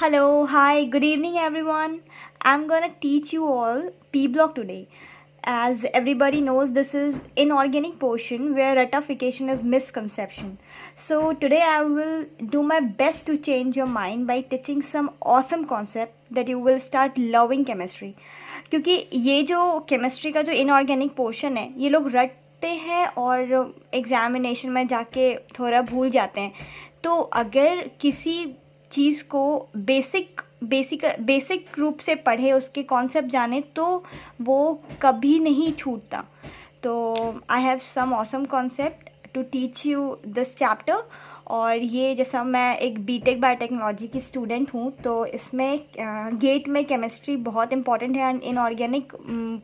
Hello, hi, good evening everyone. I'm gonna teach you all P block today. As everybody knows, this is inorganic portion where ratification is misconception. So today I will do my best to change your mind by teaching some awesome concept that you will start loving chemistry. क्योंकि ये जो chemistry का जो inorganic portion है ये लोग रटते हैं और एग्जामिनेशन में जाके थोड़ा भूल जाते हैं. तो अगर किसी चीज़ को बेसिक रूप से पढ़े, उसके कॉन्सेप्ट जाने, तो वो कभी नहीं छूटता. तो I have some awesome concept to teach you this chapter. और ये जैसा मैं एक बीटेक बायोटेक्नोलॉजी की स्टूडेंट हूँ, तो इसमें गेट में केमिस्ट्री बहुत इंपॉर्टेंट है. इनऑर्गेनिक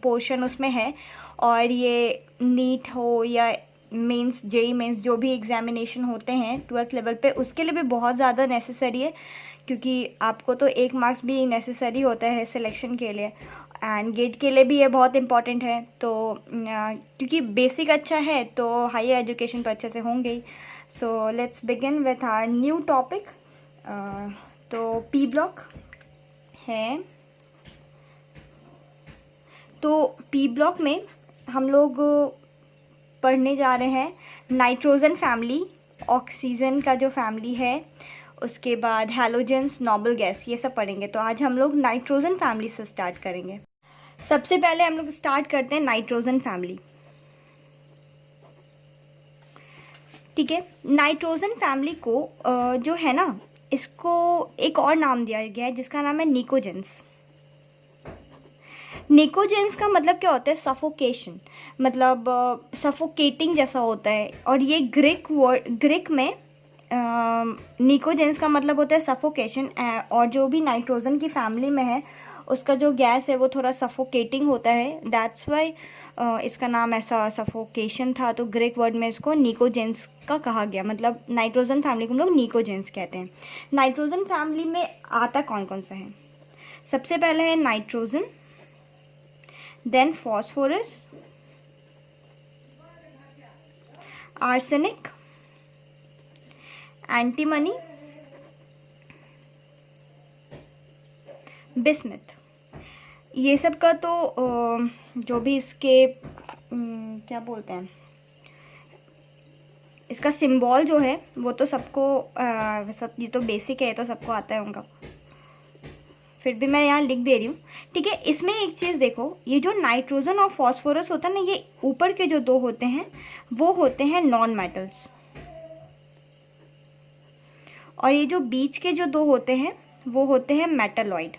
पोर्शन उसमें है. और ये नीट हो या मेंस, जेई मेंस, जो भी एग्जामिनेशन होते हैं 12th लेवल पे, उसके लिए भी बहुत ज़्यादा नेसेसरी है. क्योंकि आपको तो 1 मार्क्स भी नेसेसरी होता है सिलेक्शन के लिए, एंड गेट के लिए भी ये बहुत इंपॉर्टेंट है. तो क्योंकि बेसिक अच्छा है तो हायर एजुकेशन तो अच्छे से होंगे ही. So let's begin with our new topic. तो पी ब्लॉक है. तो पी ब्लॉक में हम लोग पढ़ने जा रहे हैं नाइट्रोजन फैमिली, ऑक्सीजन का जो फैमिली है, उसके बाद हैलोजेंस, नोबल गैस, ये सब पढ़ेंगे. तो आज हम लोग नाइट्रोजन फैमिली से स्टार्ट करेंगे. सबसे पहले हम लोग स्टार्ट करते हैं नाइट्रोजन फैमिली. ठीक है. नाइट्रोजन फैमिली को जो है ना, इसको एक और नाम दिया गया है जिसका नाम है निकोजेंस. निकोजेंस का मतलब क्या होता है? सफोकेशन, मतलब सफोकेटिंग जैसा होता है. और ये ग्रीक में निकोजेंस का मतलब होता है सफोकेशन. और जो भी नाइट्रोजन की फैमिली में है उसका जो गैस है वो थोड़ा सफोकेटिंग होता है. दैट्स वाई इसका नाम ऐसा सफोकेशन था. तो ग्रीक वर्ड में इसको निकोजेंस का कहा गया. मतलब नाइट्रोजन फैमिली को हम लोग निकोजेंस कहते हैं. नाइट्रोजन फैमिली में आता कौन कौन सा है? सबसे पहले है nitrogen, then phosphorus, arsenic, antimony, bismuth. ये सब का तो जो भी इसके क्या बोलते हैं, इसका सिंबल जो है वो तो सबको वैसा, ये तो बेसिक है, ये तो सबको आता है उनका. फिर भी मैं यहाँ लिख दे रही हूँ. ठीक है. इसमें एक चीज़ देखो, ये जो नाइट्रोजन और फॉस्फोरस होता है ना, ये ऊपर के जो दो होते हैं वो होते हैं नॉन मेटल्स. और ये जो बीच के जो दो होते हैं वो होते हैं मेटलॉइड.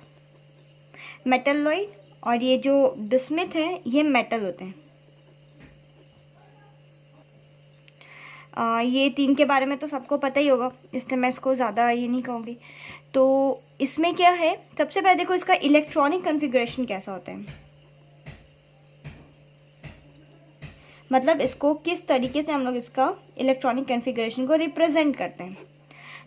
और ये जो बिस्मथ है ये मेटल होते हैं. ये 3 के बारे में तो सबको पता ही होगा, इसलिए मैं इसको ज़्यादा ये नहीं कहूँगी. तो इसमें क्या है, सबसे पहले देखो इसका इलेक्ट्रॉनिक कॉन्फ़िगरेशन कैसा होता है. मतलब इसको किस तरीके से हम लोग इसका इलेक्ट्रॉनिक कॉन्फ़िगरेशन को रिप्रेजेंट करते हैं.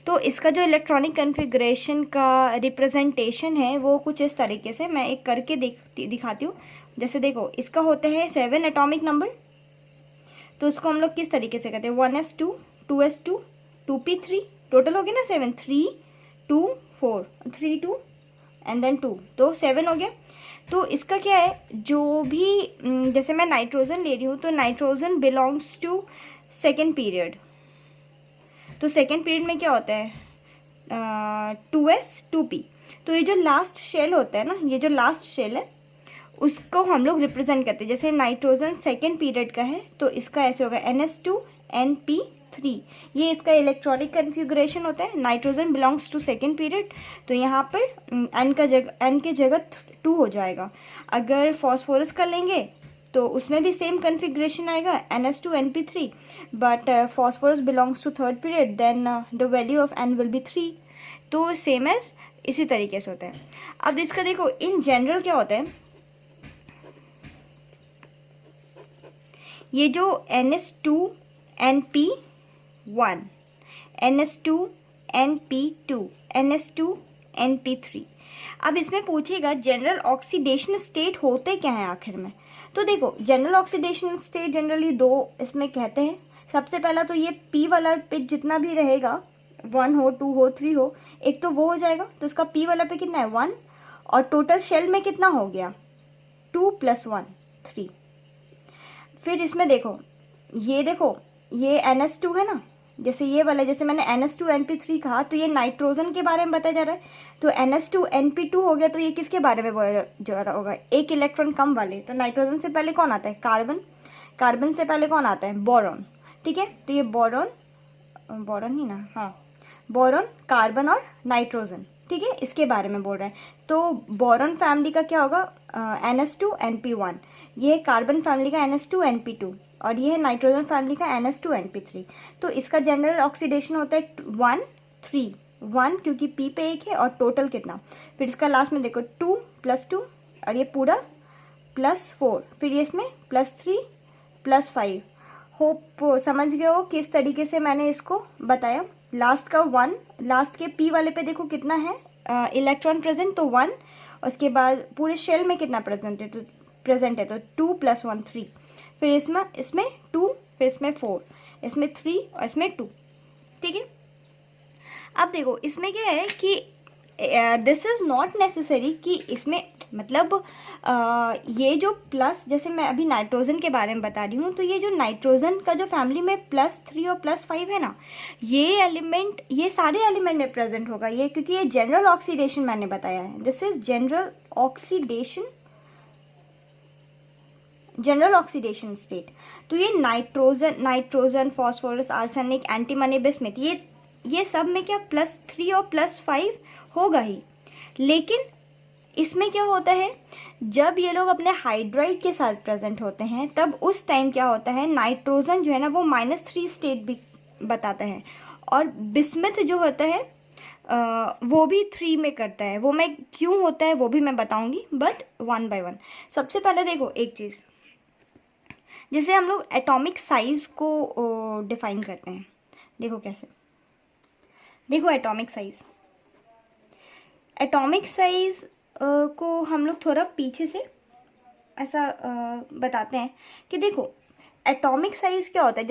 तो इसका जो इलेक्ट्रॉनिक कॉन्फ़िगरेशन का रिप्रेजेंटेशन है वो कुछ इस तरीके से, मैं एक करके दिखाती हूँ. जैसे देखो, इसका होता है 7 एटॉमिक नंबर. तो इसको हम लोग किस तरीके से करते हैं? 1s2, 2s2, 2p3, टोटल हो गया ना 7. 3 2 4, 3 2 एंड देन 2, तो 7 हो गया. तो इसका क्या है, जो भी जैसे मैं नाइट्रोजन ले रही हूँ तो nitrogen belongs to second period. तो सेकेंड पीरियड में क्या होता है? 2s 2p. तो ये जो लास्ट शेल होता है ना, ये जो लास्ट शेल है उसको हम लोग रिप्रेजेंट करते हैं. जैसे नाइट्रोजन सेकेंड पीरियड का है तो इसका ऐसे होगा NS2 NP3. ये इसका इलेक्ट्रॉनिक कन्फिगरेशन होता है. Nitrogen belongs to second period, तो यहाँ पर N के जगह 2 हो जाएगा. अगर फॉस्फोरस का लेंगे तो उसमें भी सेम कन्फिग्रेशन आएगा, NS2 NP3, but phosphorus belongs to third period, then the value of N will be 3. तो सेम एज इसी तरीके से होता है. अब इसका देखो इन जनरल क्या होता है, ये जो NS2 NP1, NS2 NP2, NS2 NP3. अब इसमें पूछेगा जनरल ऑक्सीडेशन स्टेट होते क्या हैं आखिर में. तो देखो, जनरल ऑक्सीडेशन स्टेट जनरली 2 इसमें कहते हैं. सबसे पहला तो ये P वाला पे जितना भी रहेगा 1 हो, 2 हो, 3 हो, एक तो वो हो जाएगा, तो उसका P वाला पे कितना है 1, और टोटल शेल में कितना हो गया 2 + 1 3। फिर इसमें देखो ये NH2 है ना, जैसे ये वाला, जैसे मैंने NH2NP3 कहा, तो ये नाइट्रोजन के बारे में बताया जा रहा है, तो NH2NP2 हो गया, तो ये किसके बारे में बोला जा रहा होगा, एक इलेक्ट्रॉन कम वाले। तो नाइट्रोजन से पहले कौन आता है, कार्बन, कार्बन से पहले कौन आता है, बोरॉन, ठीक है। तो ये बोरॉन ही ना, हाँ, बोरॉन, कार्बन और नाइट्रोजन, ठीक है, इसके बारे में बोल रहे हैं। तो बोरॉन फैमिली का क्या होगा NH2NP1, ये कार्बन फैमिली का NH2NP2, और ये है नाइट्रोजन फैमिली का NH2NP3। तो इसका जनरल ऑक्सीडेशन होता है 1 3 1, क्योंकि P पे एक है, और टोटल कितना, फिर इसका लास्ट में देखो 2 + 2, और ये पूरा +4, फिर ये इसमें +3 +5। होप समझ गए हो किस तरीके से मैंने इसको बताया। लास्ट का 1, लास्ट के P वाले पे देखो कितना है इलेक्ट्रॉन प्रेजेंट, तो 1, उसके बाद पूरे शेल में कितना प्रेजेंट है, तो 2 + 1 3, फिर इसमें 2, फिर इसमें 4, इसमें 3 और इसमें 2, ठीक है। अब देखो इसमें क्या है कि दिस इज़ नॉट नेसेसरी कि इसमें मतलब ये जो प्लस, जैसे मैं अभी नाइट्रोजन के बारे में बता रही हूँ, तो ये जो नाइट्रोजन का जो फैमिली में +3 और +5 है ना, ये एलिमेंट, ये सारे एलिमेंट में प्रेजेंट होगा ये, क्योंकि ये जनरल ऑक्सीडेशन मैंने बताया है, this is general oxidation state. तो ये nitrogen, phosphorus, arsenic, antimony, bismuth, ये सब में क्या +3 और +5 होगा ही। लेकिन इसमें क्या होता है, जब ये लोग अपने हाइड्राइड के साथ प्रेजेंट होते हैं, तब उस टाइम क्या होता है, नाइट्रोजन जो है ना वो -3 स्टेट भी बताता है, और बिस्मथ जो होता है वो भी 3 में करता है। वो मैं क्यों होता है वो भी मैं बताऊंगी, बट 1 बाय 1। सबसे पहले देखो एक चीज़, जैसे हम लोग एटॉमिक साइज को डिफाइन करते हैं, देखो कैसे, देखो एटॉमिक साइज को हम लोग थोड़ा पीछे से ऐसा बताते हैं कि देखो एटॉमिक साइज क्या होता है।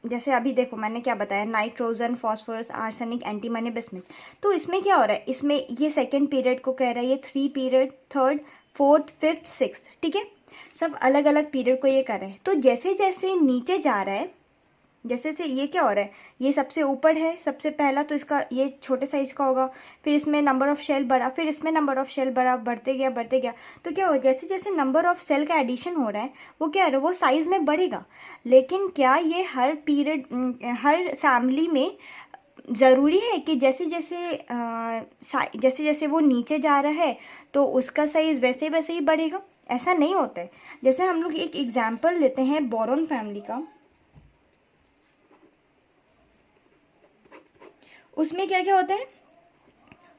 जैसे अभी देखो मैंने क्या बताया, nitrogen, phosphorus, arsenic, antimony, bismuth. तो इसमें क्या हो रहा है, इसमें ये सेकेंड पीरियड को कह रहा है, ये 3 period, 3rd, 4th, 5th, 6th, ठीक है, सब अलग अलग पीरियड को ये कर रहे हैं। तो जैसे जैसे नीचे जा रहा है, जैसे से ये क्या हो रहा है, ये सबसे ऊपर है सबसे पहला, तो इसका ये छोटे साइज का होगा, फिर इसमें नंबर ऑफ शेल बढ़ा, फिर इसमें नंबर ऑफ शेल बढ़ा, बढ़ते गया। तो क्या हो, जैसे जैसे नंबर ऑफ सेल का एडिशन हो रहा है, वो क्या है, वो साइज में बढ़ेगा। लेकिन क्या ये हर फैमिली में ज़रूरी है कि जैसे जैसे वो नीचे जा रहा है तो उसका साइज वैसे वैसे ही बढ़ेगा? ऐसा नहीं होता है। जैसे हम लोग एक एग्जाम्पल लेते हैं बोरॉन फैमिली का, उसमें क्या क्या होता है,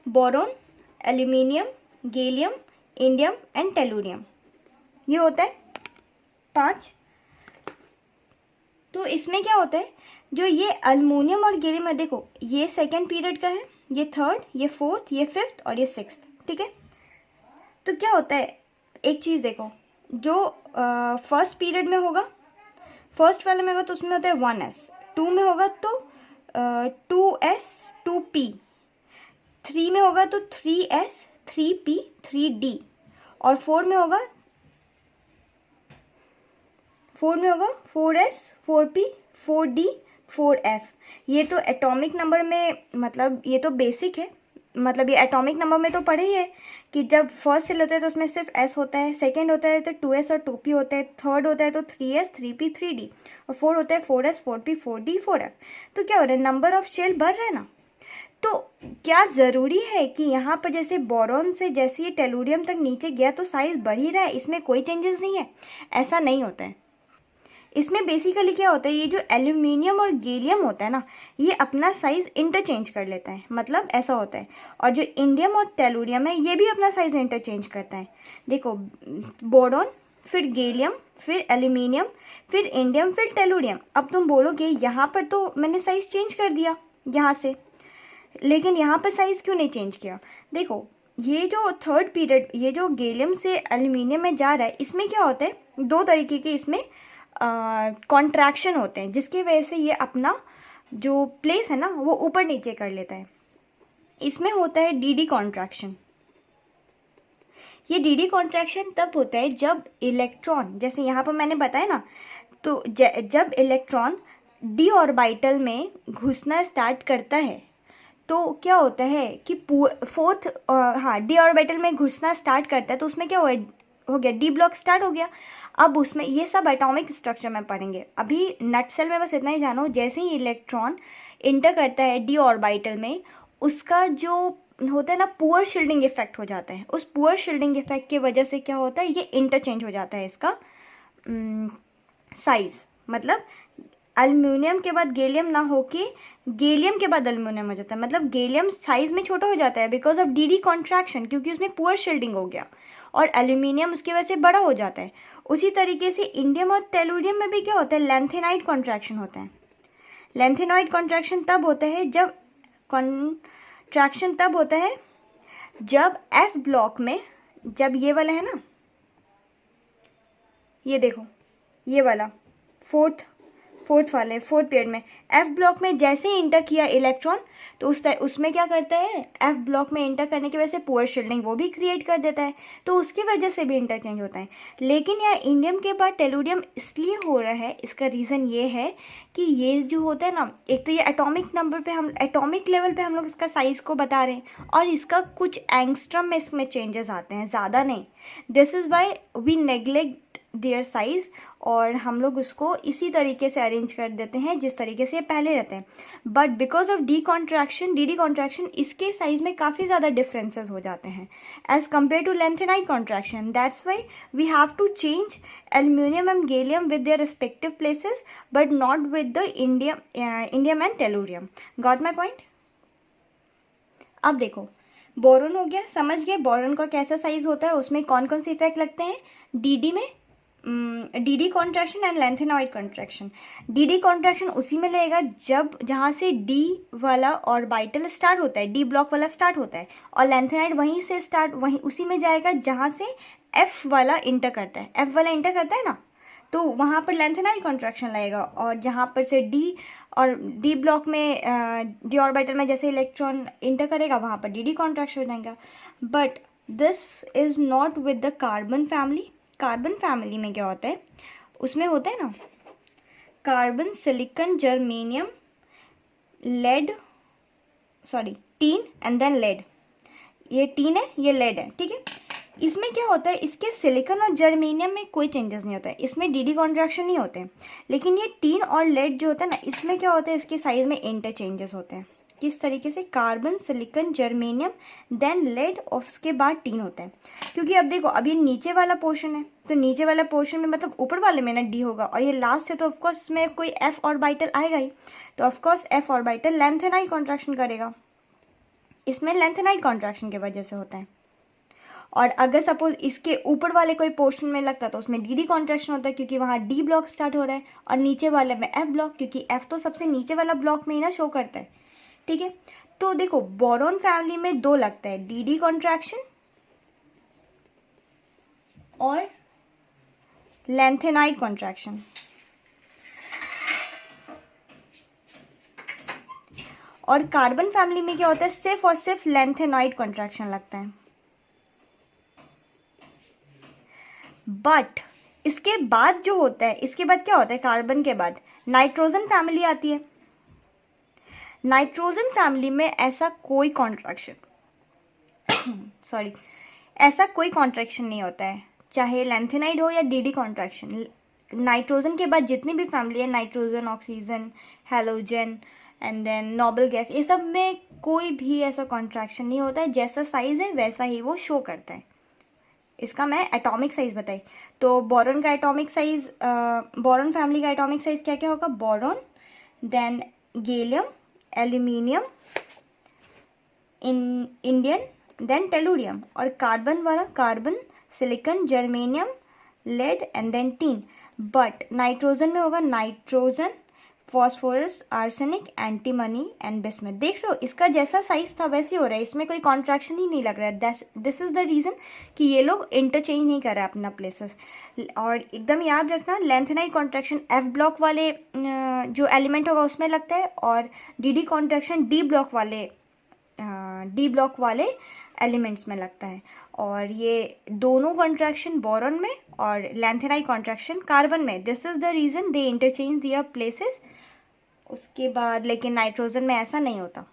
boron, aluminium, gallium, indium and tellurium, ये होता है 5। तो इसमें क्या होता है, जो ये अल्मोनियम और गैलियम है, देखो ये सेकेंड पीरियड का है, ये 3rd, ये 4th, ये 5th और ये 6th, ठीक है। तो क्या होता है, एक चीज़ देखो, जो फर्स्ट पीरियड में होगा, फर्स्ट वाले में होगा तो उसमें होता है 1s, 2 में होगा तो 2s 2p, 3 में होगा तो 3s 3p 3d, और 4 में होगा 4s 4p 4d 4f। ये तो एटॉमिक नंबर में, मतलब ये तो बेसिक है, मतलब ये एटॉमिक नंबर में तो पढ़े ही है कि जब फर्स्ट सेल होता है तो उसमें सिर्फ s होता है, सेकेंड होता है तो 2s और 2p होता है, थर्ड होता है तो 3s 3p 3d, और 4 होता है 4s 4p 4d 4f। तो क्या हो रहा है, नंबर ऑफ शेल बढ़ रहा है ना। तो क्या ज़रूरी है कि यहाँ पर जैसे बोरॉन से जैसे ये टेलुरियम तक नीचे गया तो साइज बढ़ ही रहा है, इसमें कोई चेंजेस नहीं है? ऐसा नहीं होता है। इसमें बेसिकली क्या होता है, ये जो एल्यूमिनियम और गैलियम होता है ना, ये अपना साइज इंटरचेंज कर लेता है, मतलब ऐसा होता है। और जो इंडियम और टेलुरियम है ये भी अपना साइज इंटरचेंज करता है। देखो बोरॉन, फिर गैलियम, फिर एल्यूमिनियम, फिर इंडियम, फिर टेलुरियम। अब तुम बोलोगे यहाँ पर तो मैंने साइज चेंज कर दिया यहाँ से, लेकिन यहाँ पर साइज क्यों नहीं चेंज किया? देखो ये जो थर्ड पीरियड, ये जो गैलियम से एल्यूमिनियम में जा रहा है, इसमें क्या होता है, 2 तरीके के इसमें कॉन्ट्रैक्शन होते हैं, जिसकी वजह से ये अपना जो प्लेस है ना वो ऊपर नीचे कर लेता है। इसमें होता है डी कॉन्ट्रैक्शन। ये डी कॉन्ट्रैक्शन तब होता है जब इलेक्ट्रॉन, जैसे यहाँ पर मैंने बताया ना, तो जब इलेक्ट्रॉन डी ऑर्बिटल में घुसना स्टार्ट करता है तो क्या होता है कि फोर्थ, हाँ, डी ऑर्बिटल में घुसना स्टार्ट करता है तो उसमें क्या हो गया, डी ब्लॉक स्टार्ट हो गया। अब उसमें ये सब एटॉमिक स्ट्रक्चर में पढ़ेंगे, अभी नट सेल में बस इतना ही जानो। जैसे ही इलेक्ट्रॉन इंटर करता है डी ऑर्बिटल में, उसका जो होता है ना पुअर शील्डिंग इफेक्ट हो जाता है। उस पुअर शील्डिंग इफेक्ट की वजह से क्या होता है, ये इंटरचेंज हो जाता है इसका साइज। मतलब एल्युमिनियम के बाद गैलियम ना होके गैलियम के बाद एल्युमिनियम हो जाता है, मतलब गैलियम साइज में छोटा हो जाता है बिकॉज ऑफ डी कॉन्ट्रैक्शन, क्योंकि उसमें पुअर शील्डिंग हो गया, और एल्युमिनियम उसकी वजह से बड़ा हो जाता है। उसी तरीके से इंडियम और टेलुरियम में भी क्या होता है, लेंथेनाइड कॉन्ट्रैक्शन होता है। लेंथेनाइड कॉन्ट्रैक्शन तब होता है जब एफ ब्लॉक में, जब ये वाला है ना, ये देखो ये वाला फोर्थ पीरियड में एफ ब्लॉक में जैसे ही इंटर किया इलेक्ट्रॉन, तो उसमें क्या करता है, एफ ब्लॉक में इंटर करने की वजह से पुअर शील्डिंग वो भी क्रिएट कर देता है, तो उसकी वजह से भी इंटरचेंज होता है। लेकिन यहाँ इंडियम के बाद टेलुरियम इसलिए हो रहा है, इसका रीज़न ये है कि ये जो होता है ना, एक तो ये एटॉमिक लेवल पे हम लोग इसका साइज को बता रहे हैं, और इसका कुछ एंगस्ट्रम में इसमें चेंजेस आते हैं, ज़्यादा नहीं। This is why we neglect their size, और हम लोग उसको इसी तरीके से अरेंज कर देते हैं जिस तरीके से ये पहले रहते हैं। But because of d contraction इसके साइज में काफ़ी ज़्यादा डिफरेंसेस हो जाते हैं as compare to lanthanide contraction. That's why we have to change aluminium and gallium with their respective places, but not with the indium and tellurium. Got my point? अब देखो, boron हो गया, समझ गए बोरॉन का कैसा साइज होता है, उसमें कौन कौन से इफेक्ट लगते हैं डी में, D contraction and lanthanoid contraction. D contraction उसी में लगेगा जहाँ से डी वाला ऑर्बिटल स्टार्ट होता है, डी ब्लॉक वाला स्टार्ट होता है, और लेंथेनाइड वहीं उसी में जाएगा जहाँ से एफ वाला इंटर करता है, ना, तो वहाँ पर लेंथेनाइड कॉन्ट्रैक्शन लगेगा। और जहाँ पर से डी ब्लॉक में डी ऑर्बिटल में जैसे इलेक्ट्रॉन इंटर करेगा वहाँ पर डी कॉन्ट्रैक्शन हो जाएगा। But this is not with the carbon family. Carbon family में क्या होता है, उसमें होता है ना carbon, silicon, germanium, tin and then lead. ये टीन है, ये लेड है, ठीक है। इसमें क्या होता है, इसके सिलिकॉन और जर्मेनियम में कोई चेंजेस नहीं होता है, इसमें डी कॉन्ट्रैक्शन नहीं होते हैं। लेकिन ये टीन और लेड जो होता है ना, इसमें क्या होता है, इसके साइज में इंटरचेंजेस होते हैं। किस तरीके से, carbon, silicon, germanium, then lead, और उसके बाद टीन होता है। क्योंकि अब देखो, अब ये नीचे वाला पोर्शन है, तो नीचे वाला पोर्शन में मतलब ऊपर वाले में ना डी होगा, और ये लास्ट है तो ऑफकोर्स इसमें कोई एफ ऑर्बिटल आएगा ही, तो of course F orbital lanthanide contraction करेगा। इसमें लेंथेनाइड कॉन्ट्रैक्शन की वजह से होता है। और अगर सपोज इसके ऊपर वाले कोई पोर्शन में लगता है तो उसमें डी कॉन्ट्रैक्शन होता है, क्योंकि वहाँ डी ब्लॉक स्टार्ट हो रहा है, और नीचे वाले में एफ ब्लॉक, क्योंकि एफ तो सबसे नीचे वाला ब्लॉक में ही ना शो करता है, ठीक है। तो देखो, बोरॉन फैमिली में दो लगता है, डी कॉन्ट्रैक्शन और लेंथेनाइड कॉन्ट्रैक्शन। और कार्बन फैमिली में क्या होता है, सिर्फ और सिर्फ लेंथेनाइड कॉन्ट्रैक्शन लगता है। बट इसके बाद जो होता है, इसके बाद क्या होता है, कार्बन के बाद नाइट्रोजन फैमिली आती है। नाइट्रोजन फैमिली में ऐसा कोई कॉन्ट्रैक्शन नहीं होता है, चाहे लेंथेनाइड हो या डी कॉन्ट्रैक्शन। नाइट्रोजन के बाद जितनी भी फैमिली है, nitrogen, oxygen, halogen and then noble gas, ये सब में कोई भी ऐसा कॉन्ट्रैक्शन नहीं होता है। जैसा साइज है वैसा ही वो शो करता है। इसका मैं एटॉमिक साइज बताई, तो बोरॉन का एटॉमिक साइज, बोरॉन फैमिली का एटॉमिक साइज क्या क्या होगा, boron, then gallium, aluminium, Indian, then tellurium. और कार्बन वाला, carbon, silicon, germanium, lead and then tin. But nitrogen में होगा nitrogen, phosphorus, arsenic, antimony and bismuth. देख रहे हो इसका जैसा साइज था वैसे ही हो रहा है, इसमें कोई कॉन्ट्रैक्शन ही नहीं लग रहा है। दिस इज द रीज़न कि ये लोग इंटरचेंज नहीं कर रहे अपना प्लेसेस। और एकदम याद रखना, लेंथेनाइड कॉन्ट्रैक्शन एफ ब्लॉक वाले जो एलिमेंट होगा उसमें लगता है, और डी कॉन्ट्रैक्शन डी ब्लॉक वाले एलिमेंट्स में लगता है। और ये दोनों कॉन्ट्रैक्शन बोरॉन में और लेंथेनाइड कॉन्ट्रैक्शन कार्बन में। This is the reason they interchange their places. उसके बाद लेकिन नाइट्रोजन में ऐसा नहीं होता।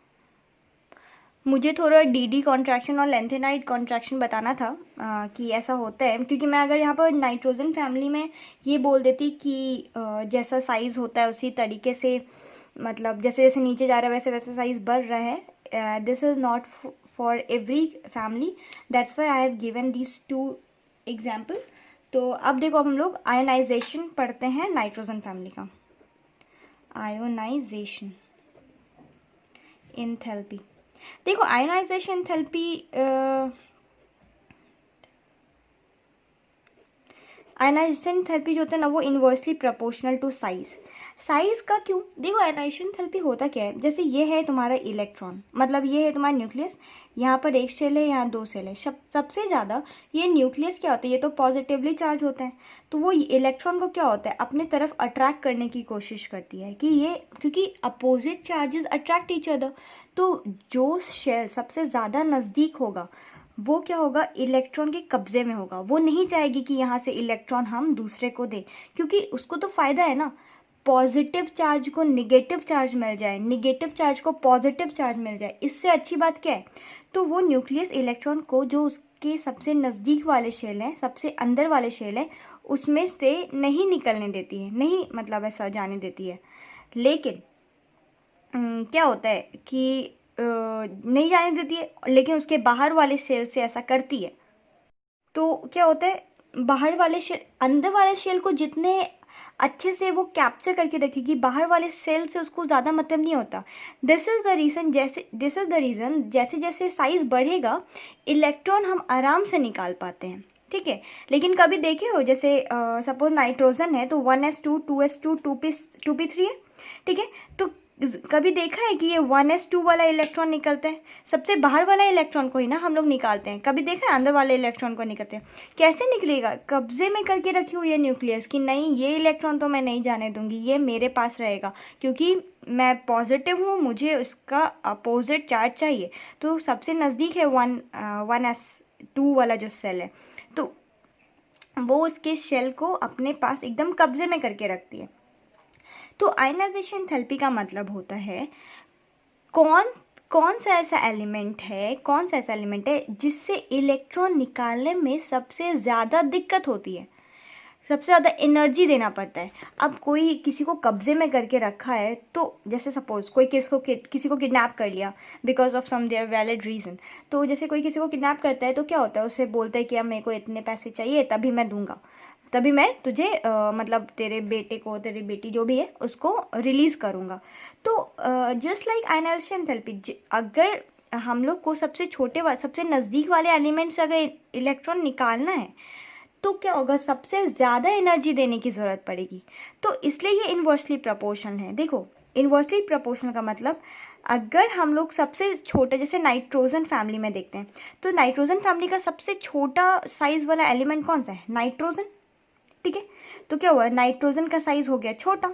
मुझे थोड़ा डी कॉन्ट्रैक्शन और लेंथेनाइड कॉन्ट्रैक्शन बताना था कि ऐसा होता है, क्योंकि मैं अगर यहाँ पर नाइट्रोजन फैमिली में ये बोल देती कि जैसा साइज़ होता है उसी तरीके से, मतलब जैसे जैसे नीचे जा रहा है वैसे वैसे साइज़ बढ़ रहा है। This is not for every family, that's why I have given these 2 example. तो अब देखो हम लोग आयोनाइजेशन पढ़ते हैं नाइट्रोजन फैमिली का। Ionisation enthalpy. देखो आयोनाइजेशन एंथैल्पी, आयोनाइजेशन एंथैल्पी जो होता है ना वो इन्वर्सली प्रोपोर्शनल टू साइज का। क्यों? देखो आयोनाइजेशन एंथैल्पी होता क्या है, जैसे ये है तुम्हारा इलेक्ट्रॉन, मतलब ये है तुम्हारा न्यूक्लियस, यहाँ पर एक शेल है, यहाँ 2 शेल है। सबसे ज़्यादा ये न्यूक्लियस क्या होता है, ये तो पॉजिटिवली चार्ज होता है, तो वो इलेक्ट्रॉन को क्या होता है अपने तरफ अट्रैक्ट करने की कोशिश करती है कि ये, क्योंकि opposite charges attract each other. तो जो शेल सबसे ज़्यादा नज़दीक होगा वो क्या होगा, इलेक्ट्रॉन के कब्जे में होगा। वो नहीं चाहेगी कि यहाँ से इलेक्ट्रॉन हम दूसरे को दें, क्योंकि उसको तो फ़ायदा है ना, पॉजिटिव चार्ज को निगेटिव चार्ज मिल जाए, निगेटिव चार्ज को पॉजिटिव चार्ज मिल जाए, इससे अच्छी बात क्या है। तो वो न्यूक्लियस इलेक्ट्रॉन को जो उसके सबसे नज़दीक वाले शेल हैं, सबसे अंदर वाले शेल हैं, उसमें से नहीं निकलने देती है, नहीं मतलब ऐसा जाने देती है। लेकिन क्या होता है कि नहीं जाने देती है, लेकिन उसके बाहर वाले शेल से ऐसा करती है। तो क्या होता है, बाहर वाले शेल अंदर वाले शेल को जितने अच्छे से वो कैप्चर करके रखेगी, बाहर वाले सेल से उसको ज़्यादा मतलब नहीं होता। दिस इज़ द रीज़न जैसे जैसे साइज़ बढ़ेगा इलेक्ट्रॉन हम आराम से निकाल पाते हैं, ठीक है। लेकिन कभी देखे हो, जैसे सपोज नाइट्रोजन है तो 1s2 2s2 2p3 है, ठीक है। तो कभी देखा है कि ये 1s2 वाला इलेक्ट्रॉन निकलता है, सबसे बाहर वाला इलेक्ट्रॉन को ही ना हम लोग निकालते हैं। कभी देखा है अंदर वाले इलेक्ट्रॉन को निकलते हैं? कैसे निकलेगा, कब्जे में करके रखी हुई है न्यूक्लियस कि नहीं ये इलेक्ट्रॉन तो मैं नहीं जाने दूंगी, ये मेरे पास रहेगा, क्योंकि मैं पॉजिटिव हूँ, मुझे उसका अपोजिट चार्ज चाहिए। तो सबसे नज़दीक है 1s2 वाला जो सेल है, तो वो उसके शेल को अपने पास एकदम कब्जे में करके रखती है। तो आयनाइजेशन एंथैल्पी का मतलब होता है कौन सा ऐसा एलिमेंट है जिससे इलेक्ट्रॉन निकालने में सबसे ज़्यादा दिक्कत होती है, सबसे ज़्यादा एनर्जी देना पड़ता है। अब कोई किसी को कब्जे में करके रखा है, तो जैसे सपोज कोई किसी को किडनैप कर लिया because of some their valid reason. तो जैसे कोई किसी को किडनैप करता है तो क्या होता है, उसे बोलता है कि अब मेरे को इतने पैसे चाहिए तभी मैं दूंगा, तभी मैं तुझे मतलब तेरे बेटे को, तेरी बेटी जो भी है उसको रिलीज़ करूँगा। तो जस्ट लाइक आयनाइजेशन एंथैल्पी, अगर हम लोग को सबसे नज़दीक वाले एलिमेंट से अगर इलेक्ट्रॉन निकालना है तो क्या होगा, सबसे ज़्यादा एनर्जी देने की ज़रूरत पड़ेगी। तो इसलिए ये इन्वर्सली प्रोपोर्शनल है। देखो इन्वर्सली प्रोपोर्शनल का मतलब, अगर हम लोग सबसे छोटे जैसे नाइट्रोजन फैमिली में देखते हैं, तो नाइट्रोजन फैमिली का सबसे छोटा साइज़ वाला एलिमेंट कौन सा है, नाइट्रोजन, ठीक है। तो क्या हुआ, नाइट्रोजन का साइज़ हो गया छोटा,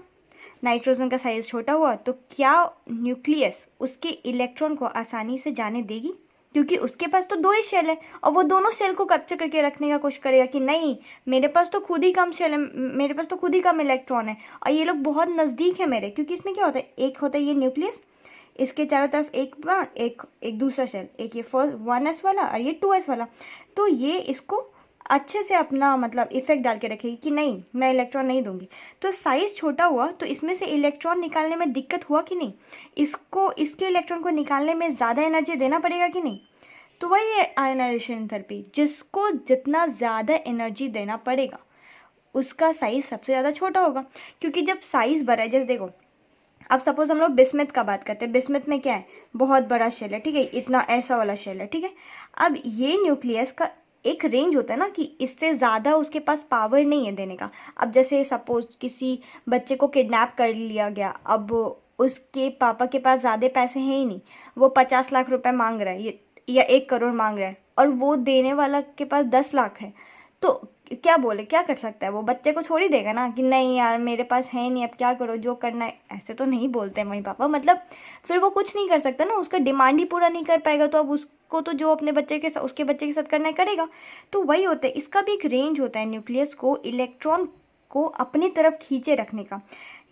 नाइट्रोजन का साइज़ छोटा हुआ तो क्या न्यूक्लियस उसके इलेक्ट्रॉन को आसानी से जाने देगी, क्योंकि उसके पास तो 2 ही शेल है, और वो दोनों शेल को कैप्चर करके रखने का कोशिश करेगा कि नहीं मेरे पास तो खुद ही कम शेल है, मेरे पास तो खुद ही कम इलेक्ट्रॉन है, और ये लोग बहुत नज़दीक है मेरे। क्योंकि इसमें क्या होता है, एक होता है ये न्यूक्लियस, इसके चारों तरफ एक दूसरा शेल, एक ये फर्स्ट 1s वाला और ये 2s वाला, तो ये इसको अच्छे से अपना मतलब इफेक्ट डाल के रखेगी कि नहीं मैं इलेक्ट्रॉन नहीं दूंगी। तो साइज़ छोटा हुआ तो इसमें से इलेक्ट्रॉन निकालने में दिक्कत हुआ कि नहीं, इसके इलेक्ट्रॉन को निकालने में ज़्यादा एनर्जी देना पड़ेगा कि नहीं। तो वही है आयनाइजेशन एंथैल्पी, जिसको जितना ज़्यादा एनर्जी देना पड़ेगा उसका साइज़ सबसे ज़्यादा छोटा होगा। क्योंकि जब साइज़ बड़ा है, जैसे देखो अब सपोज हम लोग बिस्मथ का बात करते हैं, बिस्मथ में क्या है, बहुत बड़ा शेल है, ठीक है, इतना ऐसा वाला शेल है, ठीक है। अब ये न्यूक्लियस का एक रेंज होता है ना कि इससे ज़्यादा उसके पास पावर नहीं है देने का। अब जैसे सपोज किसी बच्चे को किडनैप कर लिया गया, अब उसके पापा के पास ज़्यादा पैसे हैं ही नहीं, वो 50 लाख रुपए मांग रहा है या 1 करोड़ मांग रहा है, और वो देने वाला के पास 10 लाख है, तो क्या बोले, क्या कर सकता है वो? बच्चे को छोड़ ही देगा ना कि नहीं यार मेरे पास है नहीं, अब क्या करो, जो करना है। ऐसे तो नहीं बोलते हैं मम्मी पापा, मतलब फिर वो कुछ नहीं कर सकता ना, उसका डिमांड ही पूरा नहीं कर पाएगा, तो अब उसको तो जो अपने बच्चे के साथ, उसके बच्चे के साथ करना है करेगा। तो वही होता है, इसका भी एक रेंज होता है न्यूक्लियस को इलेक्ट्रॉन को अपनी तरफ खींचे रखने का।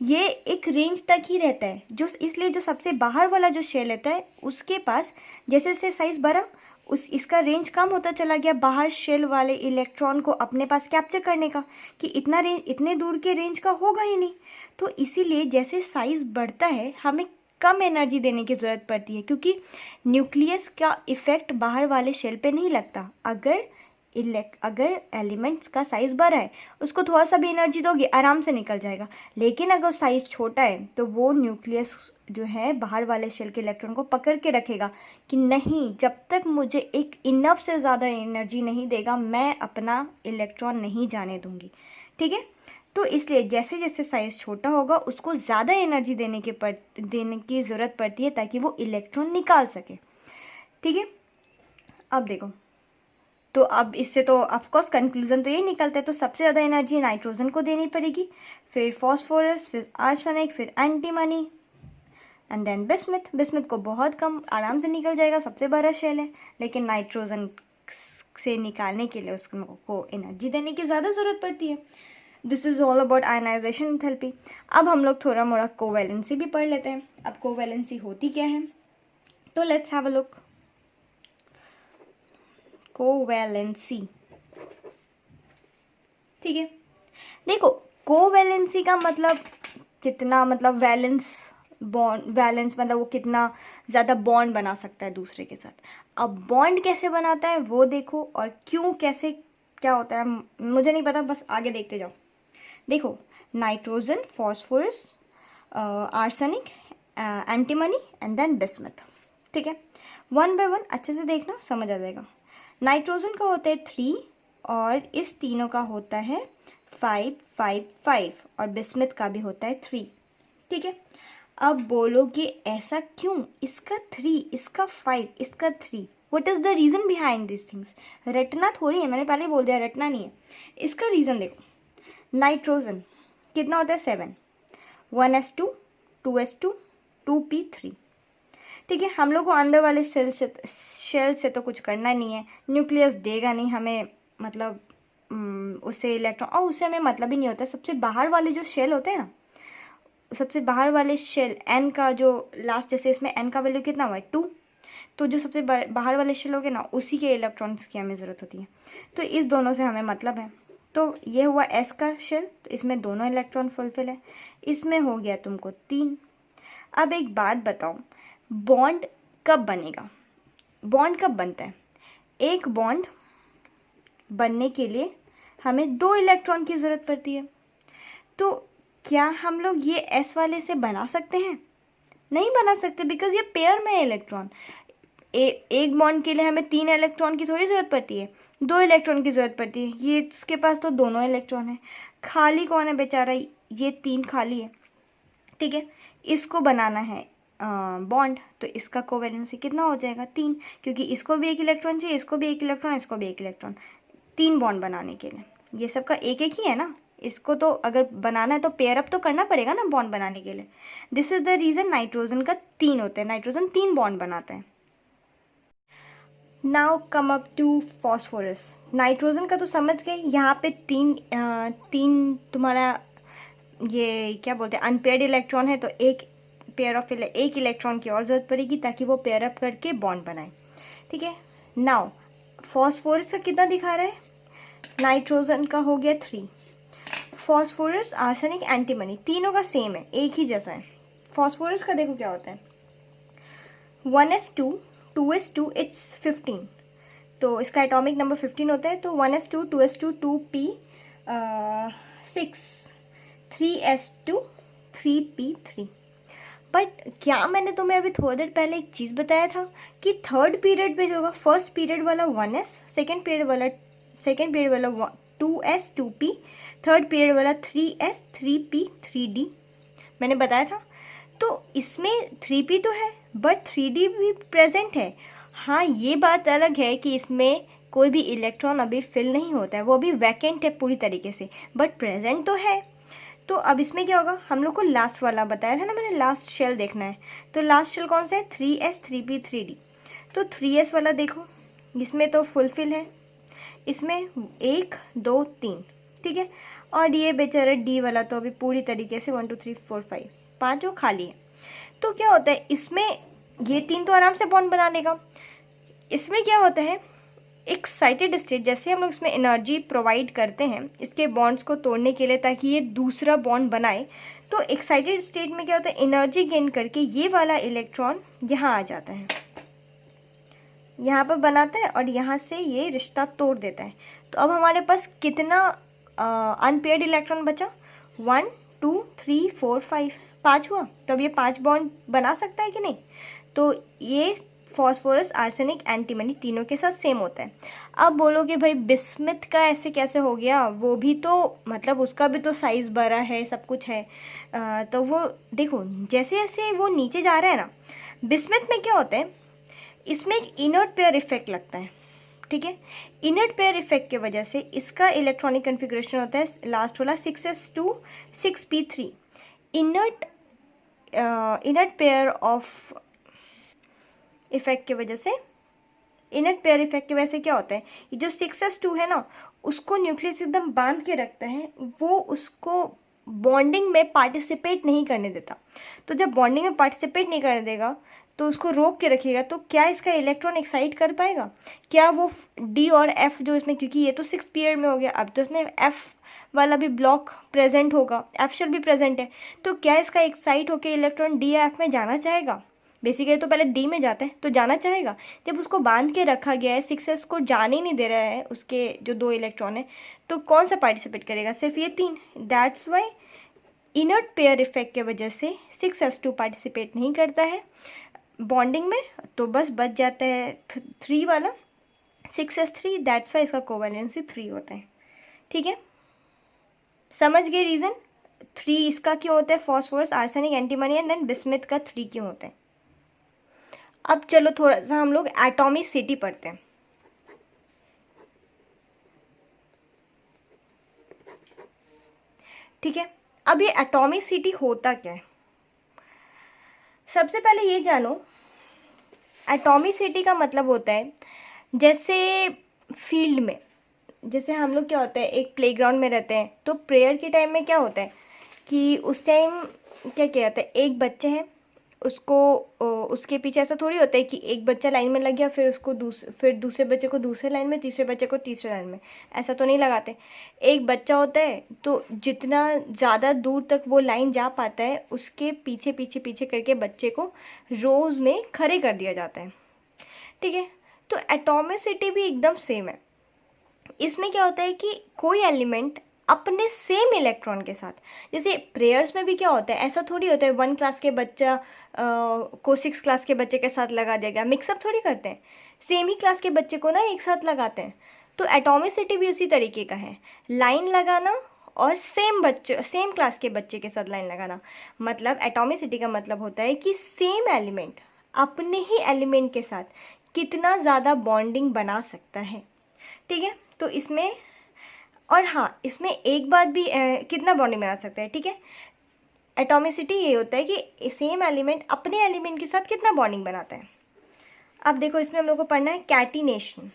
ये एक रेंज तक ही रहता है, जो इसलिए जो सबसे बाहर वाला जो शेल रहता है उसके पास जैसे जैसे साइज बढ़ा, इसका रेंज कम होता चला गया बाहर शेल वाले इलेक्ट्रॉन को अपने पास कैप्चर करने का, कि इतना रेंज, इतने दूर के रेंज का होगा ही नहीं। तो इसीलिए जैसे साइज बढ़ता है हमें कम एनर्जी देने की ज़रूरत पड़ती है, क्योंकि न्यूक्लियस का इफेक्ट बाहर वाले शेल पे नहीं लगता। अगर एलिमेंट्स का साइज बड़ा है, उसको थोड़ा सा भी एनर्जी दोगे आराम से निकल जाएगा। लेकिन अगर साइज छोटा है तो वो न्यूक्लियस जो है बाहर वाले शेल के इलेक्ट्रॉन को पकड़ के रखेगा कि नहीं, जब तक मुझे एक इनफ से ज़्यादा एनर्जी नहीं देगा मैं अपना इलेक्ट्रॉन नहीं जाने दूंगी। ठीक है, तो इसलिए जैसे जैसे साइज छोटा होगा उसको ज़्यादा एनर्जी देने की ज़रूरत पड़ती है ताकि वो इलेक्ट्रॉन निकाल सके। ठीक है, अब देखो, तो अब इससे तो ऑफकोर्स कंक्लूजन तो यही निकलता है, तो सबसे ज़्यादा एनर्जी नाइट्रोजन को देनी पड़ेगी, फिर फॉस्फोरस, फिर आर्सेनिक, फिर antimony and then bismuth. Bismuth को बहुत कम, आराम से निकल जाएगा, सबसे बड़ा शेल है, लेकिन नाइट्रोजन से निकालने के लिए उसको एनर्जी देने की ज़्यादा ज़रूरत पड़ती है। This is all about ionization enthalpy. अब हम लोग थोड़ा मोड़ा कोवैलेंसी भी पढ़ लेते हैं। अब कोवैलेंसी होती क्या है, तो let's have a look. Covalency, ठीक है, देखो कोवैलेंसी का मतलब कितना, मतलब वैलेंस मतलब वो कितना ज़्यादा बॉन्ड बना सकता है दूसरे के साथ। अब बॉन्ड कैसे बनाता है वो देखो, और क्यों, कैसे, क्या होता है मुझे नहीं पता, बस आगे देखते जाओ। देखो, nitrogen, phosphorus, arsenic, antimony and then bismuth. ठीक है, वन बाय वन अच्छे से देखना, समझ आ जाएगा। नाइट्रोजन का होता है 3 और इस तीनों का होता है 5, 5, 5 और बिस्मथ का भी होता है 3। ठीक है, अब बोलोगे ऐसा क्यों, इसका 3, इसका 5, इसका 3, what is the reason behind this things. रटना थोड़ी है, मैंने पहले बोल दिया रटना नहीं है। इसका रीज़न देखो, नाइट्रोजन कितना होता है 7, 1s2, 2s2, 2p3। ठीक है, हम लोग को अंदर वाले शेल से तो कुछ करना नहीं है, न्यूक्लियस देगा नहीं हमें, मतलब उससे इलेक्ट्रॉन, और उससे हमें मतलब ही नहीं होता। सबसे बाहर वाले जो शेल होते हैं ना, सबसे बाहर वाले शेल एन का जो लास्ट, जैसे इसमें एन का वैल्यू कितना हुआ है 2, तो जो सबसे बाहर वाले शेल हो गए ना, उसी के इलेक्ट्रॉन्स की हमें ज़रूरत होती है। तो इस दोनों से हमें मतलब है। तो ये हुआ एस का शेल, तो इसमें दोनों इलेक्ट्रॉन फुलफिल है, इसमें हो गया तुमको 3। अब एक बात बताओ, बॉन्ड कब बनेगा, बॉन्ड कब बनता है? एक बॉन्ड बनने के लिए हमें 2 इलेक्ट्रॉन की ज़रूरत पड़ती है। तो क्या हम लोग ये एस वाले से बना सकते हैं? नहीं बना सकते, बिकॉज ये पेयर में है इलेक्ट्रॉन। एक बॉन्ड के लिए हमें 3 इलेक्ट्रॉन की थोड़ी ज़रूरत पड़ती है, 2 इलेक्ट्रॉन की ज़रूरत पड़ती है। ये इसके पास तो दोनों इलेक्ट्रॉन है, खाली कौन है बेचारा, ये 3 खाली है। ठीक है, इसको बनाना है बॉन्ड, तो इसका कोवैलेंसी कितना हो जाएगा 3, क्योंकि इसको भी एक इलेक्ट्रॉन चाहिए, इसको भी एक इलेक्ट्रॉन, इसको भी एक इलेक्ट्रॉन, 3 बॉन्ड बनाने के लिए। ये सबका एक एक ही है ना, इसको तो अगर बनाना है तो पेयर अप तो करना पड़ेगा ना बॉन्ड बनाने के लिए। This is the reason nitrogen का 3 होता है, नाइट्रोजन 3 बॉन्ड बनाता है। Now come up to phosphorus. Nitrogen का तो समझ गए, यहाँ पे तीन तुम्हारा ये क्या बोलते हैं अनपेयर्ड इलेक्ट्रॉन है, तो एक इलेक्ट्रॉन की और ज़रूरत पड़ेगी ताकि वो पेयर अप करके बॉन्ड बनाए। ठीक है, नाउ फॉस्फोरस का कितना दिखा रहा है, नाइट्रोजन का हो गया 3, फॉस्फोरस, आर्सेनिक, एंटीमनी तीनों का सेम है, एक ही जैसा है। फॉस्फोरस का देखो क्या होता है, 1s2, 2s2, इट्स 15, तो इसका एटॉमिक नंबर 15 होता है। तो 1s2, 2s2, 2p6, 3s2, 3p3। But क्या मैंने तुम्हें अभी थोड़ी देर पहले एक चीज़ बताया था कि थर्ड पीरियड में जो होगा, फर्स्ट पीरियड वाला 1s, सेकेंड पीरियड वाला 2s 2p, थर्ड पीरियड वाला 3s 3p 3d, मैंने बताया था। तो इसमें 3p तो है बट 3d भी प्रेजेंट है। हाँ, ये बात अलग है कि इसमें कोई भी इलेक्ट्रॉन अभी फिल नहीं होता है, वो अभी वैकेंट है पूरी तरीके से, बट प्रेजेंट तो है। तो अब इसमें क्या होगा, हम लोग को लास्ट वाला बताया था ना मैंने, लास्ट शेल देखना है। तो लास्ट शेल कौन सा है, 3s 3p 3d। तो 3s वाला देखो, इसमें तो फुलफिल है, इसमें 1 2 3, ठीक है। और ये बेचारा डी वाला तो अभी पूरी तरीके से 1 2 3 4 5 5 वो खाली है। तो क्या होता है इसमें, ये 3 तो आराम से बॉन्ड बना लेगा। इसमें क्या होता है, एक्साइटेड स्टेट, जैसे हम लोग इसमें एनर्जी प्रोवाइड करते हैं इसके बॉन्ड्स को तोड़ने के लिए ताकि ये दूसरा बॉन्ड बनाए, तो एक्साइटेड स्टेट में क्या होता है, एनर्जी गेन करके ये वाला इलेक्ट्रॉन यहाँ आ जाता है, यहाँ पर बनाता है और यहाँ से ये रिश्ता तोड़ देता है। तो अब हमारे पास कितना अनपेयर्ड इलेक्ट्रॉन बचा, 1 2 3 4 5, 5 हुआ। तो अब ये 5 बॉन्ड बना सकता है कि नहीं, तो ये फॉस्फोरस आर्सेनिक एंटीमनी तीनों के साथ सेम होता है। अब बोलोगे भाई बिस्मिथ का ऐसे कैसे हो गया, वो भी तो मतलब उसका भी तो साइज़ बड़ा है, सब कुछ है। तो वो देखो जैसे जैसे वो नीचे जा रहा है ना, बिस्मिथ में क्या होता है, इसमें एक इनर्ट पेयर इफेक्ट लगता है, ठीक है। इनर्ट पेयर इफेक्ट की वजह से इसका इलेक्ट्रॉनिक कन्फिग्रेशन होता है लास्ट वाला 6s2 6p3। Inert pair of effect की वजह से, इनर्ट पेयर इफेक्ट की वजह से क्या होता है, ये जो 6s2 है ना, उसको न्यूक्लियस एकदम बांध के रखता है, वो उसको बॉन्डिंग में पार्टिसिपेट नहीं करने देता। तो जब बॉन्डिंग में पार्टिसिपेट नहीं करने देगा तो उसको रोक के रखिएगा, तो क्या इसका इलेक्ट्रॉन एक्साइट कर पाएगा, क्या वो डी और एफ जो इसमें, क्योंकि ये तो 6 पीरियड में हो गया, अब तो इसमें एफ वाला भी ब्लॉक प्रेजेंट होगा, एफ शेल भी प्रेजेंट है, तो क्या इसका एक्साइट होकर इलेक्ट्रॉन डी या एफ में जाना चाहेगा, बेसिकली तो पहले डी में जाता है, तो जाना चाहेगा। जब उसको बांध के रखा गया है, 6s को जाने ही नहीं दे रहा है उसके जो 2 इलेक्ट्रॉन है, तो कौन सा पार्टिसिपेट करेगा, सिर्फ ये 3। That's why inert pair effect की वजह से 6s2 पार्टिसिपेट नहीं करता है बॉन्डिंग में, तो बस बच जाता है 3 वाला 6s3। दैट्स वाई इसका कोवैलेंसी 3 होता है, ठीक है। समझ गए रीज़न, 3 इसका क्यों होता है, phosphorus arsenic antimony, and then bismuth का 3 क्यों होता है। अब चलो थोड़ा सा हम लोग एटॉमिसिटी पढ़ते हैं, ठीक है। अब ये एटॉमिसिटी होता क्या है, सबसे पहले ये जानो, एटॉमिसिटी का मतलब होता है जैसे फील्ड में, जैसे हम लोग क्या होता है एक प्लेग्राउंड में रहते हैं, तो प्रेयर के टाइम में क्या होता है कि उस टाइम क्या किया जाता है, एक बच्चे हैं उसको उसके पीछे ऐसा थोड़ी होता है कि एक बच्चा लाइन में लग गया फिर उसको फिर दूसरे बच्चे को दूसरे लाइन में, तीसरे बच्चे को तीसरे लाइन में, ऐसा तो नहीं लगाते। एक बच्चा होता है तो जितना ज़्यादा दूर तक वो लाइन जा पाता है उसके पीछे पीछे पीछे करके बच्चे को रोज़ में खड़े कर दिया जाता है, ठीक है। तो एटॉमिसिटी भी एकदम सेम है। इसमें क्या होता है कि कोई एलिमेंट अपने सेम इलेक्ट्रॉन के साथ, जैसे प्रेयर्स में भी क्या होता है, ऐसा थोड़ी होता है 1 क्लास के बच्चा को 6 क्लास के बच्चे के साथ लगा दिया गया, मिक्सअप थोड़ी करते हैं, सेम ही क्लास के बच्चे को ना एक साथ लगाते हैं। तो एटॉमिसिटी भी उसी तरीके का है, लाइन लगाना और सेम क्लास के बच्चे के साथ लाइन लगाना। मतलब एटॉमिसिटी का मतलब होता है कि सेम एलिमेंट अपने ही एलिमेंट के साथ कितना ज़्यादा बॉन्डिंग बना सकता है, ठीक है। तो इसमें, और हाँ इसमें एक बात भी कितना बॉन्डिंग बना सकता है, ठीक है। एटॉमिसिटी ये होता है कि सेम एलिमेंट अपने एलिमेंट के साथ कितना बॉन्डिंग बनाता है। अब देखो इसमें हम लोग को पढ़ना है कैटिनेशन।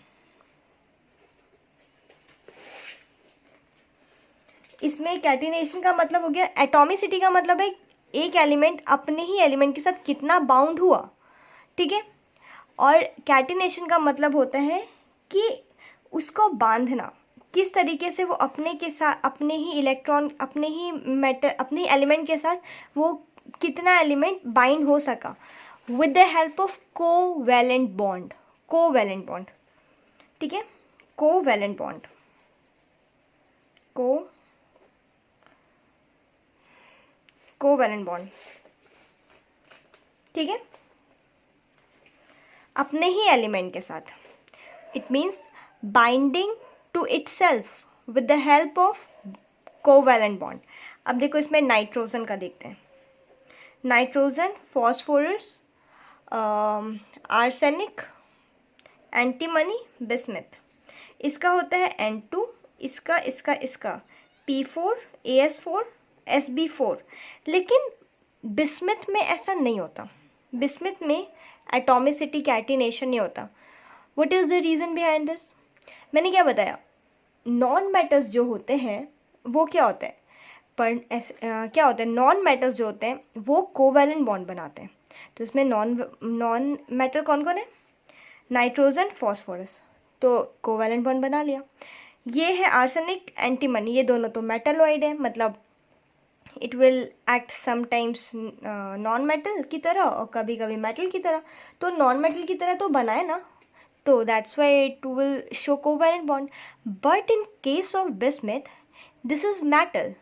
इसमें कैटिनेशन का मतलब हो गया, एटॉमिसिटी का मतलब है एक एलिमेंट अपने ही एलिमेंट के साथ कितना बाउंड हुआ, ठीक है। और कैटिनेशन का मतलब होता है कि उसको बांधना, किस तरीके से वो अपने के साथ अपने ही इलेक्ट्रॉन, अपने ही मैटर, अपने ही एलिमेंट के साथ वो कितना एलिमेंट बाइंड हो सका with the help of covalent bond. Covalent bond, ठीक है, कोवैलेंट बॉन्ड, कोवैलेंट बॉन्ड। ठीक है, अपने ही एलिमेंट के साथ। It means binding to itself with the help of covalent bond. अब देखो इसमें नाइट्रोजन का देखते हैं। Nitrogen, phosphorus, arsenic, antimony, bismuth. इसका होता है N2, इसका P4, AS4, SB4। लेकिन बिस्मिथ में ऐसा नहीं होता। बिस्मिथ में एटॉमिसिटी कैटिनेशन नहीं होता। What is the reason behind this? मैंने क्या बताया, नॉन मेटल्स जो होते हैं वो क्या होता है, क्या होता है, नॉन मेटल्स जो होते हैं वो कोवैलेंट बॉन्ड बनाते हैं। तो इसमें नॉन मेटल कौन कौन है? नाइट्रोजन, फॉस्फोरस, तो कोवैलेंट बॉन्ड बना लिया। ये है आर्सेनिक, एंटीमनी, ये दोनों तो मेटलॉइड है, मतलब it will act sometimes non metal की तरह और कभी कभी मेटल की तरह। तो नॉन मेटल की तरह तो बनाए ना, तो that's why it will show covalent bond. But in case of bismuth this is metal,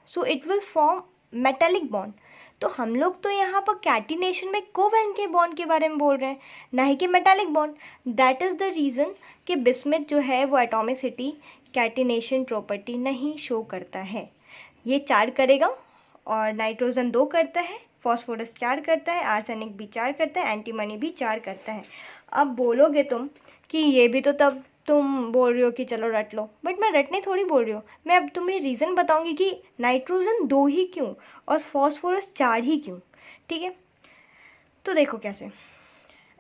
so it will form metallic bond. तो हम लोग तो यहाँ पर कैटिनेशन में कोवैलेंट के बॉन्ड के बारे में बोल रहे हैं, ना ही कि metallic bond. That is the reason कि बिस्मिथ जो है वो एटॉमिसिटी कैटिनेशन प्रॉपर्टी नहीं शो करता है। ये 4 करेगा और नाइट्रोजन 2 करता है, फॉस्फोरस 4 करता है, आर्सेनिक भी 4 करता है, एंटीमनी भी 4 करता है। अब बोलोगे तुम कि ये भी तो तब तुम बोल रही हो कि चलो रट लो, बट मैं रटने थोड़ी बोल रही हूँ। मैं अब तुम्हें रीज़न बताऊंगी कि नाइट्रोजन 2 ही क्यों और फॉस्फोरस 4 ही क्यों। ठीक है, तो देखो कैसे।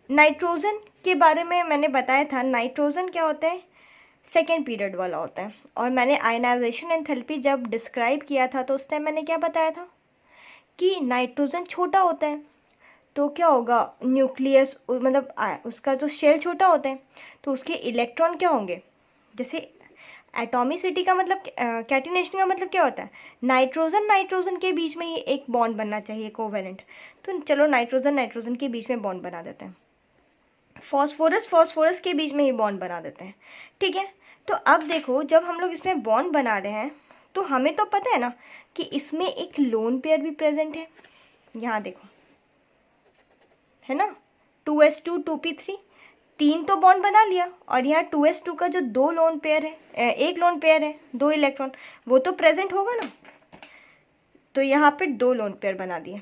नाइट्रोजन के बारे में मैंने बताया था, नाइट्रोजन क्या होता है, सेकेंड पीरियड वाला होता है। और मैंने आयनाइजेशन एंथैल्पी जब डिस्क्राइब किया था तो उस टाइम मैंने क्या बताया था कि नाइट्रोजन छोटा होता है, तो क्या होगा, न्यूक्लियस मतलब उसका जो शेल छोटा होता है तो उसके इलेक्ट्रॉन क्या होंगे, जैसे एटॉमिसिटी का मतलब कैटिनेशन का मतलब क्या होता है, नाइट्रोजन के बीच में ही एक बॉन्ड बनना चाहिए कोवैलेंट। तो चलो नाइट्रोजन के बीच में बॉन्ड बना देते हैं, फॉस्फोरस के बीच में ही बॉन्ड बना देते हैं। ठीक है, तो अब देखो जब हम लोग इसमें बॉन्ड बना रहे हैं तो हमें तो पता है ना कि इसमें एक लोन पेयर भी प्रेजेंट है। यहाँ देखो, है ना, 2s2 2p3, 3 तो बॉन्ड बना लिया। और यहाँ 2s2 का जो 2 लोन पेयर है, एक लोन पेयर है, 2 इलेक्ट्रॉन, वो तो प्रेजेंट होगा ना। तो यहाँ पे 2 लोन पेयर बना दिए,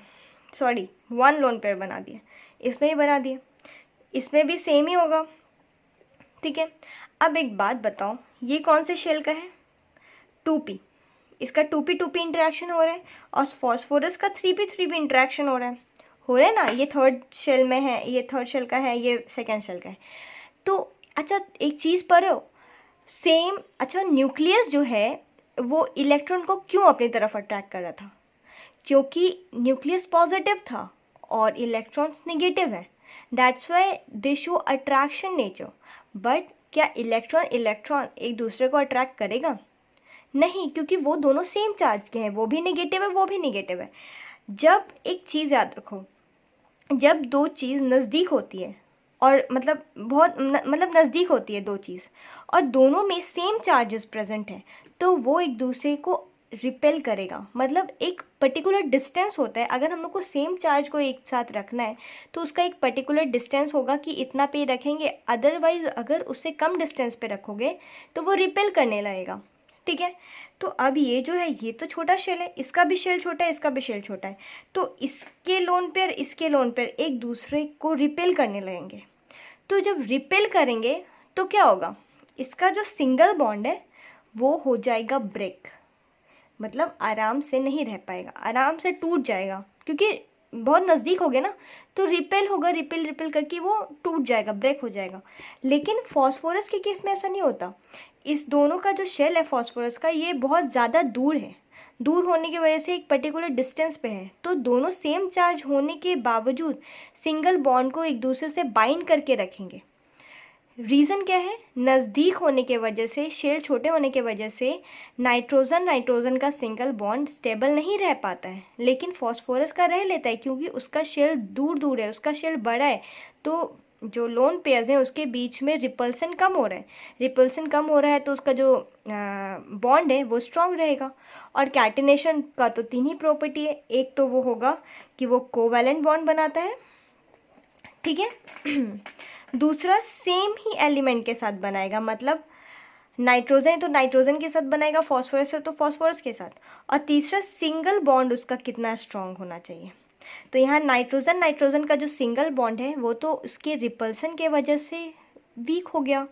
सॉरी 1 लोन पेयर बना दिए, इसमें ही बना दिए, इसमें भी सेम ही होगा। ठीक है, अब एक बात बताओ, ये कौन से शेल का है, 2p, इसका 2p इंटरेक्शन हो रहा है और फॉस्फोरस का 3p इंटरेक्शन हो रहा है ना। ये थर्ड शेल में है, ये थर्ड शेल का है, ये सेकेंड शेल का है। तो अच्छा एक चीज़ पढ़ो, सेम, अच्छा न्यूक्लियस जो है वो इलेक्ट्रॉन को क्यों अपनी तरफ अट्रैक्ट कर रहा था, क्योंकि न्यूक्लियस पॉजिटिव था और इलेक्ट्रॉन्स नेगेटिव है, that's why they show attraction nature. But क्या इलेक्ट्रॉन एक दूसरे को अट्रैक्ट करेगा? नहीं, क्योंकि वो दोनों सेम चार्ज के हैं, वो भी नेगेटिव है, वो भी नेगेटिव है। जब एक चीज़ याद रखो, जब 2 चीज़ नज़दीक होती है और मतलब मतलब नज़दीक होती है 2 चीज़ और दोनों में सेम चार्जेस प्रेजेंट है, तो वो एक दूसरे को रिपेल करेगा। मतलब एक पर्टिकुलर डिस्टेंस होता है, अगर हम लोग को सेम चार्ज को एक साथ रखना है तो उसका एक पर्टिकुलर डिस्टेंस होगा कि इतना पे रखेंगे, अदरवाइज अगर उससे कम डिस्टेंस पे रखोगे तो वो रिपेल करने लगेगा। ठीक है, तो अब ये जो है ये तो छोटा शेल है, इसका भी शेल छोटा है, इसका भी शेल छोटा है, तो इसके लोन पेयर एक दूसरे को रिपेल करने लगेंगे। तो जब रिपेल करेंगे तो क्या होगा, इसका जो सिंगल बॉन्ड है वो हो जाएगा ब्रेक, मतलब आराम से नहीं रह पाएगा, आराम से टूट जाएगा, क्योंकि बहुत नज़दीक हो गया ना, तो रिपेल होगा, रिपेल करके वो टूट जाएगा, ब्रेक हो जाएगा। लेकिन फॉस्फोरस के केस में ऐसा नहीं होता, इस दोनों का जो शेल है फॉस्फोरस का ये बहुत ज़्यादा दूर है, दूर होने की वजह से एक पर्टिकुलर डिस्टेंस पे है, तो दोनों सेम चार्ज होने के बावजूद सिंगल बॉन्ड को एक दूसरे से बाइंड करके रखेंगे। रीज़न क्या है, नज़दीक होने के वजह से, शेल छोटे होने के वजह से नाइट्रोजन का सिंगल बॉन्ड स्टेबल नहीं रह पाता है, लेकिन फॉस्फोरस का रह लेता है, क्योंकि उसका शेल दूर है, उसका शेल बड़ा है, तो जो लोन पेयर्स हैं उसके बीच में रिपल्सन कम हो रहा है, तो उसका जो बॉन्ड है वो स्ट्रॉन्ग रहेगा। और कैटिनेशन का तो 3 ही प्रॉपर्टी है, एक तो वो होगा कि वो कोवैलेंट बॉन्ड बनाता है, ठीक है। दूसरा सेम ही एलिमेंट के साथ बनाएगा, मतलब नाइट्रोजन है तो नाइट्रोजन के साथ बनाएगा, फॉस्फोरस है तो फॉस्फोरस के साथ। और तीसरा सिंगल बॉन्ड उसका कितना स्ट्रांग होना चाहिए। तो यहाँ नाइट्रोजन नाइट्रोजन का जो सिंगल बॉन्ड है वो तो उसके रिपल्सन के वजह से वीक हो गया,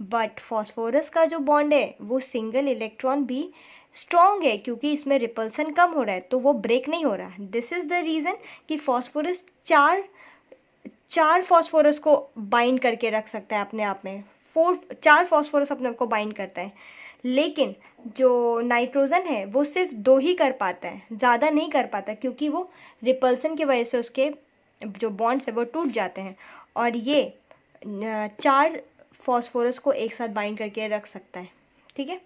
बट फॉस्फोरस का जो बॉन्ड है वो सिंगल इलेक्ट्रॉन भी स्ट्रॉन्ग है, क्योंकि इसमें रिपल्सन कम हो रहा है तो वो ब्रेक नहीं हो रहा। दिस इज़ द रीज़न कि फॉस्फोरस चार फॉस्फोरस को बाइंड करके रख सकता है अपने आप में, चार फॉस्फोरस अपने आप को बाइंड करता है। लेकिन जो नाइट्रोजन है वो सिर्फ 2 ही कर पाता है, ज़्यादा नहीं कर पाता, क्योंकि वो रिपल्सन की वजह से उसके जो बॉन्ड्स है वो टूट जाते हैं, और ये 4 फॉस्फोरस को एक साथ बाइंड करके रख सकता है। ठीक है,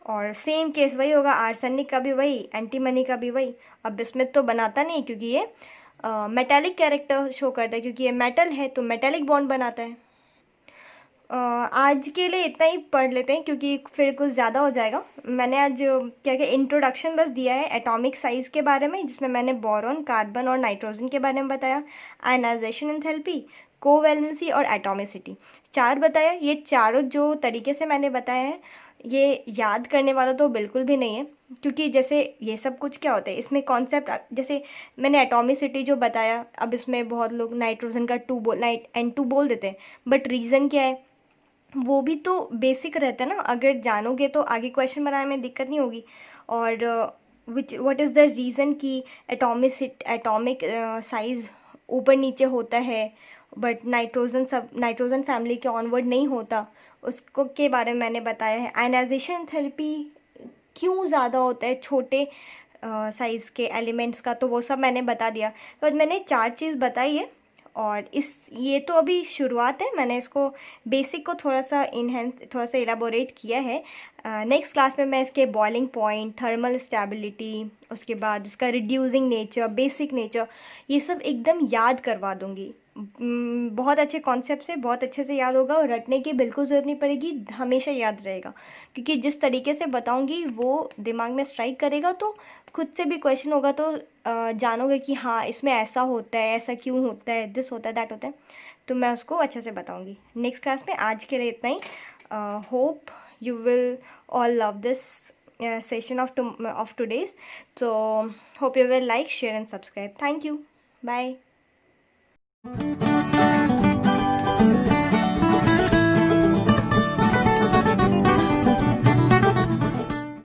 और सेम केस वही होगा, आर्सेनिक का भी वही, एंटीमनी का भी वही। अब बिस्मिथ तो बनाता नहीं क्योंकि ये मेटालिक कैरेक्टर शो करता है, क्योंकि ये मेटल है तो मेटालिक बॉन्ड बनाता है। आज के लिए इतना ही पढ़ लेते हैं क्योंकि फिर कुछ ज़्यादा हो जाएगा। मैंने आज क्या क्या इंट्रोडक्शन बस दिया है एटॉमिक साइज़ के बारे में, जिसमें मैंने बोरॉन, कार्बन और नाइट्रोजन के बारे में बताया, आयनाइजेशन एंथैल्पी, कोवैलेंसी और एटॉमिसिटी 4 बताया। ये चारों जो तरीके से मैंने बताया है ये याद करने वाला तो बिल्कुल भी नहीं है, क्योंकि जैसे ये सब कुछ क्या होता है इसमें कॉन्सेप्ट, जैसे मैंने एटॉमिसिटी जो बताया, अब इसमें बहुत लोग नाइट्रोजन का N2 बोल देते हैं, बट रीज़न क्या है वो भी तो बेसिक रहता है ना, अगर जानोगे तो आगे क्वेश्चन बनाने में दिक्कत नहीं होगी। और व्हाट इज़ द रीज़न कि एटॉमिक साइज़ ऊपर नीचे होता है बट नाइट्रोजन फैमिली के ऑनवर्ड नहीं होता, उसको के बारे में मैंने बताया है। आयनाइजेशन थेरेपी क्यों ज़्यादा होता है छोटे साइज़ के एलिमेंट्स का, तो वो सब मैंने बता दिया। तो मैंने 4 चीज़ बताई है, और ये तो अभी शुरुआत है, मैंने इसको बेसिक को थोड़ा सा इलाबोरेट किया है। नेक्स्ट क्लास में मैं इसके बॉइलिंग पॉइंट, थर्मल स्टेबिलिटी, उसके बाद उसका रिड्यूसिंग नेचर, बेसिक नेचर, ये सब एकदम याद करवा दूँगी। बहुत अच्छे कॉन्सेप्ट से बहुत अच्छे से याद होगा, और रटने की बिल्कुल ज़रूरत नहीं पड़ेगी, हमेशा याद रहेगा, क्योंकि जिस तरीके से बताऊँगी वो दिमाग में स्ट्राइक करेगा, तो खुद से भी क्वेश्चन होगा तो जानोगे कि हाँ इसमें ऐसा होता है, ऐसा क्यों होता है, दिस होता है, दैट होता है, तो मैं उसको अच्छे से बताऊँगी नेक्स्ट क्लास में। आज के लिए इतना ही। Hope you will all love this session of today's, so hope you will like, share and subscribe. Thank you. Bye.